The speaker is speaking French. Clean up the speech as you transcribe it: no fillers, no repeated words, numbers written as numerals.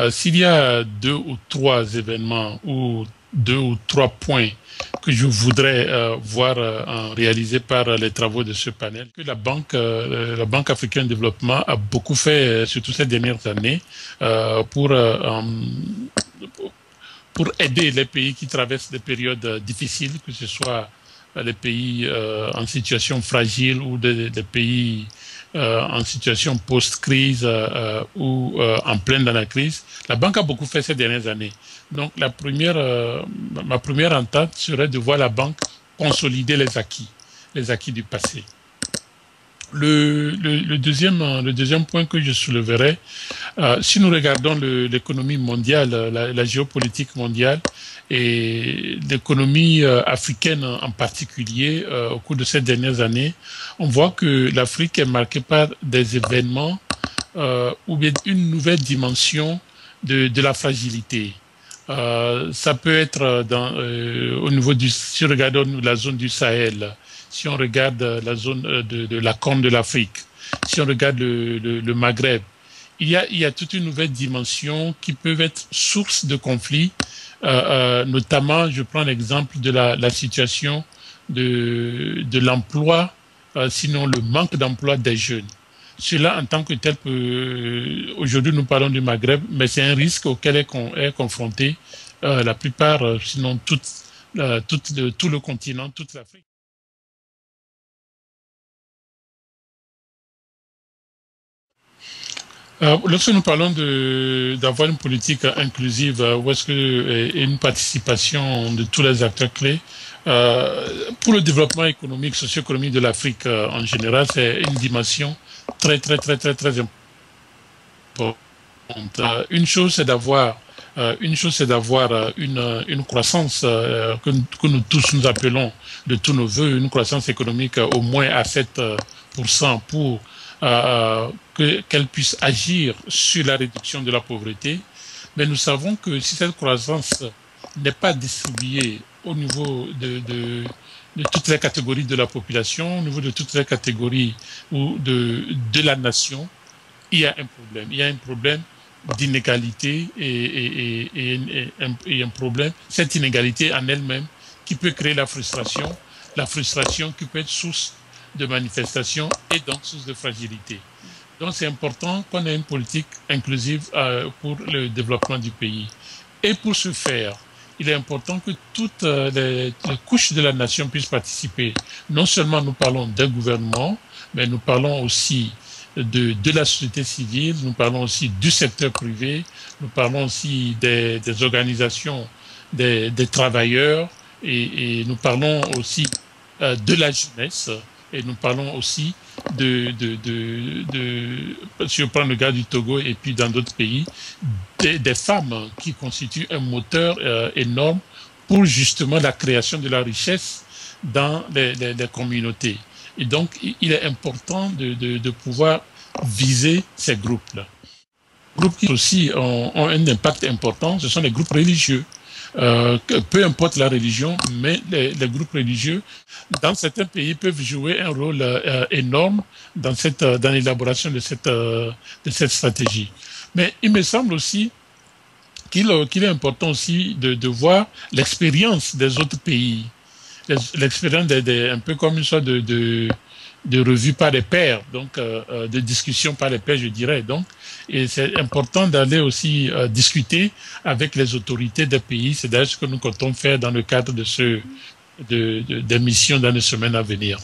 S'il y a deux ou trois événements ou deux ou trois points que je voudrais voir réalisés par les travaux de ce panel, que la Banque africaine de développement a beaucoup fait, surtout ces dernières années, pour aider les pays qui traversent des périodes difficiles, que ce soit les pays en situation fragile ou des pays en situation post-crise ou en pleine dans la crise. La banque a beaucoup fait ces dernières années. Donc ma première entente serait de voir la banque consolider les acquis du passé. Le deuxième point que je soulèverais, si nous regardons l'économie mondiale, la géopolitique mondiale et l'économie africaine en particulier, au cours de ces dernières années, on voit que l'Afrique est marquée par des événements ou bien une nouvelle dimension de la fragilité. Ça peut être au niveau si on regarde la zone du Sahel, si on regarde la zone de la Corne de l'Afrique, si on regarde le Maghreb, il y a toute une nouvelle dimension qui peut être source de conflits, notamment, je prends l'exemple de la situation de l'emploi, sinon le manque d'emploi des jeunes. Cela, en tant que tel, aujourd'hui nous parlons du Maghreb, mais c'est un risque auquel est confronté la plupart, sinon tout le continent, toute l'Afrique. Lorsque nous parlons d'avoir une politique inclusive, où est-ce que une participation de tous les acteurs clés, pour le développement économique, socio-économique de l'Afrique en général, c'est une dimension très importante. Une chose, c'est d'avoir une croissance que nous tous nous appelons de tous nos voeux, une croissance économique au moins à 7% pour qu'elle puisse agir sur la réduction de la pauvreté. Mais nous savons que si cette croissance n'est pas distribuée au niveau de toutes les catégories de la population, au niveau de toutes les catégories ou de la nation, il y a un problème. Il y a un problème d'inégalité et un problème, cette inégalité en elle-même qui peut créer la frustration qui peut être source de manifestation et donc source de fragilité. Donc c'est important qu'on ait une politique inclusive pour le développement du pays. Et pour ce faire, il est important que toutes les couches de la nation puissent participer. Non seulement nous parlons des gouvernements, mais nous parlons aussi de la société civile, nous parlons aussi du secteur privé, nous parlons aussi des organisations des travailleurs et nous parlons aussi de la jeunesse et nous parlons aussi si on prend le cas du Togo et puis dans d'autres pays, des femmes qui constituent un moteur énorme pour justement la création de la richesse dans les communautés. Et donc, il est important de pouvoir viser ces groupes-là. Les groupes qui aussi ont un impact important, ce sont les groupes religieux. Peu importe la religion, mais les groupes religieux, dans certains pays, peuvent jouer un rôle énorme dans l'élaboration de cette stratégie. Mais il me semble aussi qu'il est important aussi de voir l'expérience des autres pays, l'expérience un peu comme une sorte de revue par les pairs, donc de discussion par les pairs, je dirais. Donc, et c'est important d'aller aussi discuter avec les autorités des pays. C'est d'ailleurs ce que nous comptons faire dans le cadre de des missions dans les semaines à venir.